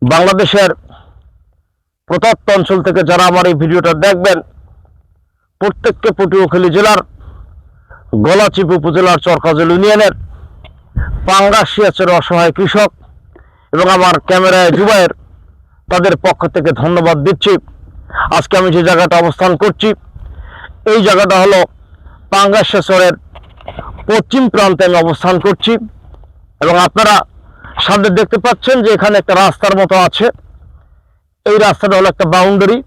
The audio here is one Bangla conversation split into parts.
বাংলাদেশের প্রত্যন্ত অঞ্চল থেকে যারা আমার এই ভিডিওটা দেখবেন, প্রত্যেককে পটুয়াখালী জেলার গলাচিপা উপজেলার চরকাজল ইউনিয়নের পাঙ্গাসিয়াচের অসহায় কৃষক এবং আমার ক্যামেরায় জুবায়ের, তাদের পক্ষ থেকে ধন্যবাদ দিচ্ছি। আজকে আমি যে জায়গাটা অবস্থান করছি, এই জায়গাটা হলো পাঙ্গাসিয়াচরের পশ্চিম প্রান্তে আমি অবস্থান করছি এবং আপনারা সামনে দেখতে পাচ্ছেন যে এখানে একটা রাস্তার মতো আছে। এই রাস্তাটা হলো একটা বাউন্ডারি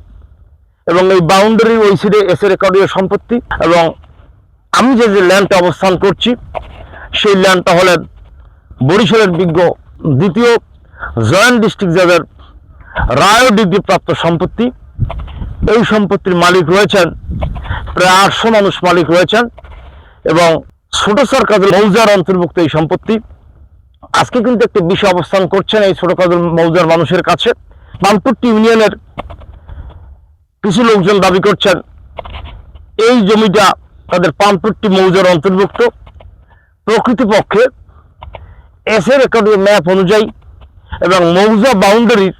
এবং এই বাউন্ডারির ওই সাইডে এসে রেকর্ডীয় সম্পত্তি। এবং আমি যে ল্যান্ডে অবস্থান করছি সেই ল্যান্ডটা হলেন বরিশালের বিজ্ঞ দ্বিতীয় জয়েন্ট ডিস্ট্রিক্ট জাজের রায় ডিগ্রিপ্রাপ্ত সম্পত্তি। এই সম্পত্তির মালিক রয়েছেন প্রায় 800 মানুষ মালিক রয়েছেন এবং ছোট সরকাজল মৌজার অন্তর্ভুক্ত এই সম্পত্তি। আজকে কিন্তু একটি বিষয় অবস্থান করছেন এই ছোট কাজল মৌজার মানুষের কাছে। পানপুট্টি ইউনিয়নের কিছু লোকজন দাবি করছেন এই জমিটা তাদের পানপুট্টি মৌজার অন্তর্ভুক্ত। প্রকৃতপক্ষে এসএ রেকর্ডীয় ম্যাপ অনুযায়ী এবং মৌজা বাউন্ডারির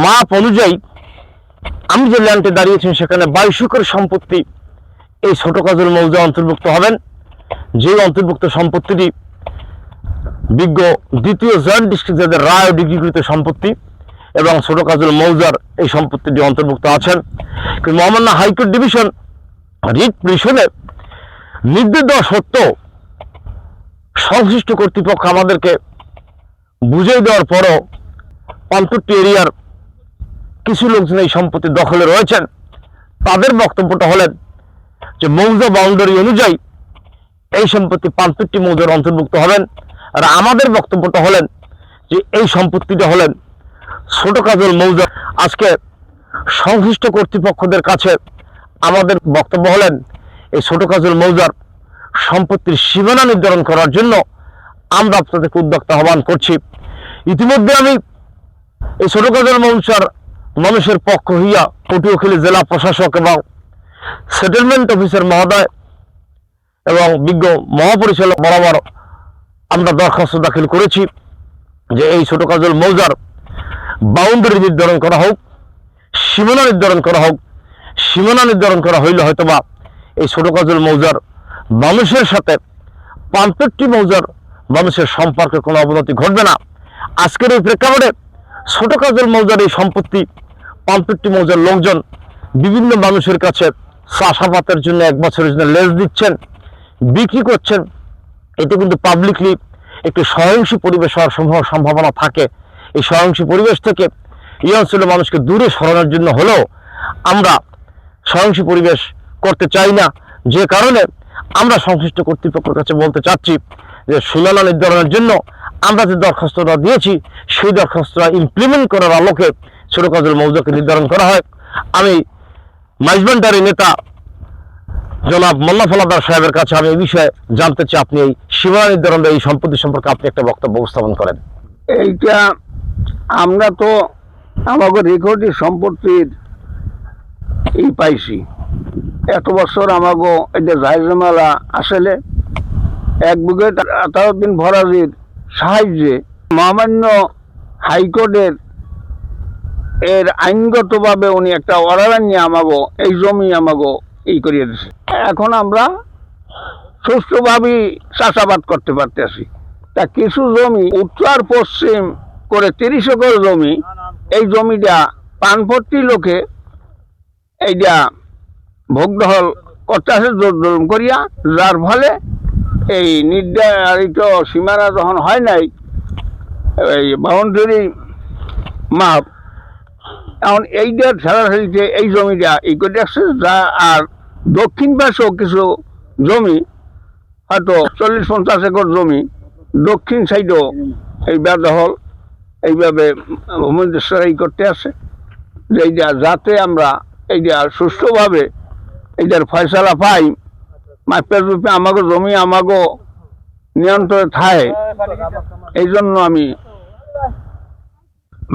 মাপ অনুযায়ী আমি যে ল্যান্ডে দাঁড়িয়েছি সেখানে 22 একর সম্পত্তি এই ছোট কাজল মৌজা অন্তর্ভুক্ত হবেন, যেই অন্তর্ভুক্ত সম্পত্তিটি বিজ্ঞ দ্বিতীয় জয়েন্ট ডিস্ট্রিক্ট জাজের রায় ডিগ্রিকৃত সম্পত্তি এবং ছোট কাজল মৌজার এই সম্পত্তিটি অন্তর্ভুক্ত আছেন। কিন্তু মহামান্য হাইকোর্ট ডিভিশন রিট পিটিশনে নির্দেশ দেওয়া সত্ত্বেও সংশ্লিষ্ট কর্তৃপক্ষ আমাদেরকে বুঝিয়ে দেওয়ার পরও পানপুট্টি এরিয়ার কিছু লোকজন এই সম্পত্তি দখলে রয়েছেন। তাদের বক্তব্যটা হলেন যে মৌজা বাউন্ডারি অনুযায়ী এই সম্পত্তি পানপুট্টি মৌজার অন্তর্ভুক্ত হবেন। আর আমাদের বক্তব্যটা হলেন যে এই সম্পত্তিটা হলেন ছোট কাজল মৌজা। আজকে সংশ্লিষ্ট কর্তৃপক্ষদের কাছে আমাদের বক্তব্য হলেন এই ছোট কাজল মৌজার সম্পত্তির সীমানা নির্ধারণ করার জন্য আমরা আপনাদেরকে উদ্যোক্তা আহ্বান করছি। ইতিমধ্যে আমি এই ছোট কাজল মৌজার মানুষের পক্ষ হইয়া পটুয়াখালী জেলা প্রশাসক এবং সেটেলমেন্ট অফিসার মহোদয় এবং বিজ্ঞ মহাপরিচালক বরাবর আমরা দরখাস্ত দাখিল করেছি যে এই ছোট কাজল মৌজার বাউন্ডারি নির্ধারণ করা হোক, সীমানা নির্ধারণ করা হোক। সীমানা নির্ধারণ করা হইলে হয়তোবা এই ছোট কাজল মৌজার মানুষের সাথে পানপুট্টি মৌজার মানুষের সম্পর্কে কোনো অবনতি ঘটবে না। আজকের এই প্রেক্ষাপটে ছোট কাজল মৌজার এই সম্পত্তি পানপুট্টি মৌজার লোকজন বিভিন্ন মানুষের কাছে চাষাবাদের জন্য 1 বছরের জন্য লেজ দিচ্ছেন, বিক্রি করছেন। এতে কিন্তু পাবলিকলি একটি সহিংসী পরিবেশ হওয়ার সম্ভাবনা থাকে। এই সহিংসী পরিবেশ থেকে এই অঞ্চলের মানুষকে দূরে সরানোর জন্য হলেও আমরা সহিংসী পরিবেশ করতে চাই না, যে কারণে আমরা সংশ্লিষ্ট কর্তৃপক্ষের কাছে বলতে চাচ্ছি যে সীমানা নির্ধারণের জন্য আমরা যে দরখাস্তটা দিয়েছি সেই দরখাস্তটা ইমপ্লিমেন্ট করার আলোকে ছোট কাজল মৌজাকে নির্ধারণ করা হয়। আমি মাইজবান্ডারি নেতা জনাব মোল্লা ফলাদার সাহেবের কাছে আমি এই বিষয়ে জানতে চাই, আপনি এই সীমানা নির্ধারণের এই সম্পত্তি সম্পর্কে আপনি একটা বক্তব্য উপস্থাপন করেন। এইটা আমরা তো আমাকে রেকর্ডের সম্পত্তির এই পাইছি এত বছর আমাকে এটা জায়জামালা আসলে 1 বিঘে 18 দিন ভরাজির সাহায্যে মহামান্য হাইকোর্টের এর আইনগতভাবে উনি একটা অর্ডার নিয়ে আমাকে এই জমি আমাকে এই করিয়ে দিচ্ছে। এখন আমরা সুষ্ঠুভাবেই চাষাবাদ করতে পারতেছি। তা কিছু জমি উত্তর পশ্চিম করে 30 একর জমি, এই জমিটা পানপট্টি লোকে এইটা ভোগ দখল করতে আসে জোর জুলুম করিয়া, যার ফলে এই নির্ধারিত সীমানা যখন হয় নাই এই বাউন্ডারি মাপ, এখন এইটা ছাড়াছাড়িতে এই জমিটা এই করে আসছে। যা আর দক্ষিণ পাশেও কিছু জমি হয়তো 40-50 একর জমি দক্ষিণ সাইডও এই বেদখল এইভাবে ভূমিদস্যুরা করতে আসে, যে এইটা যাতে আমরা এইটা সুষ্ঠুভাবে এইটার ফয়সালা পাই, মাপের রূপে আমাকে জমি আমাকে নিয়ন্ত্রণে থাকে। এই জন্য আমি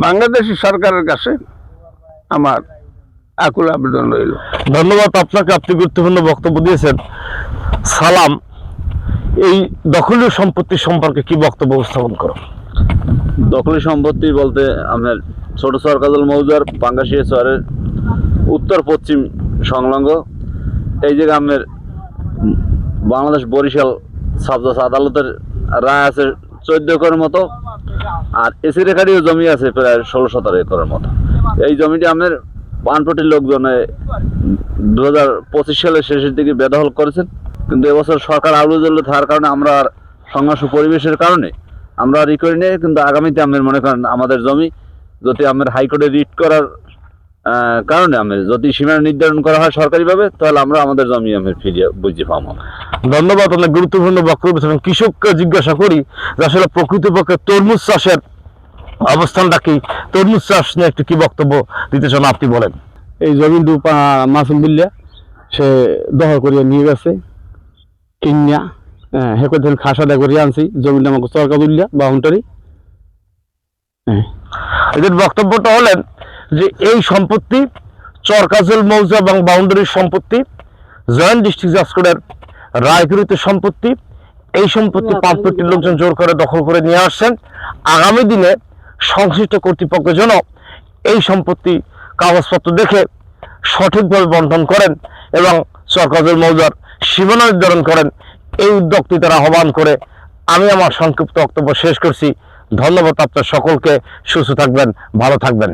বাংলাদেশি সরকারের কাছে আমার আকুল আবেদন রইল। ধন্যবাদ আপনাকে, আপনি গুরুত্বপূর্ণ বক্তব্য দিয়েছেন। সালাম, এই দখলীয় সম্পত্তি সম্পর্কে কি বক্তব্য উপস্থাপন করো? দখলি সম্পত্তি বলতে আপনার ছোট সরকাজল মৌজার পাঙ্গাশিয়া চরের উত্তর পশ্চিম সংলগ্ন এই জায়গা আপনার বাংলাদেশ বরিশাল সাবজজ আদালতের রায় আছে 14 একরের মতো, আর এসি রেখারিও জমি আছে প্রায় 16-17 একরের মতো। এই জমিটি আপনার পানপটির লোকজনে 2025 সালের শেষের দিকে বেদখল করেছেন, কিন্তু এবছর সরকার আলু জ্বলে থাকার কারণে আমরা আর সংঘর্ষ পরিবেশের কারণে আমরা আর ই করি নেই। কিন্তু আগামীতে আমরা মনে করেন আমাদের জমি যদি আমরা হাইকোর্টে রিট করার কারণে আমরা যদি সীমানা নির্ধারণ করা হয় সরকারিভাবে, তাহলে আমরা আমাদের জমি আমরা ফিরিয়ে বুঝে পাবো। ধন্যবাদ, অনেক গুরুত্বপূর্ণ বক্তব্য। কৃষককে জিজ্ঞাসা করি যে আসলে প্রকৃতপক্ষে তরমুজ চাষের অবস্থানটা কি, তরমুজ চাষ নিয়ে একটু কি বক্তব্য দিতে চান আপনি বলেন। এই জমি মাসুম বিল্লা সে দখল করিয়া নিয়ে গেছে কিনিয়া, হেকর দিন খাস আদায় করিয়া আনছি, জমিটা আমাকে সরকার দিল্লা বাউন্ডারি। এদের বক্তব্যটা হলেন যে এই সম্পত্তি চরকাজল মৌজা এবং বাউন্ডারির সম্পত্তি, জয়েন্ট ডিস্ট্রিক্ট জাজ কোর্টের রায়গৃহীত সম্পত্তি। এই সম্পত্তি পাম্পটির লোকজন জোর করে দখল করে নিয়ে আসছেন। আগামী দিনে সংশ্লিষ্ট কর্তৃপক্ষ যেন এই সম্পত্তি কাগজপত্র দেখে সঠিকভাবে বন্টন করেন এবং চরকাজল মৌজার সীমানা নির্ধারণ করেন, এই উদ্যোগটি তারা আহ্বান করে আমি আমার সংক্ষিপ্ত বক্তব্য শেষ করছি। ধন্যবাদ আপনার সকলকে। সুস্থ থাকবেন, ভালো থাকবেন।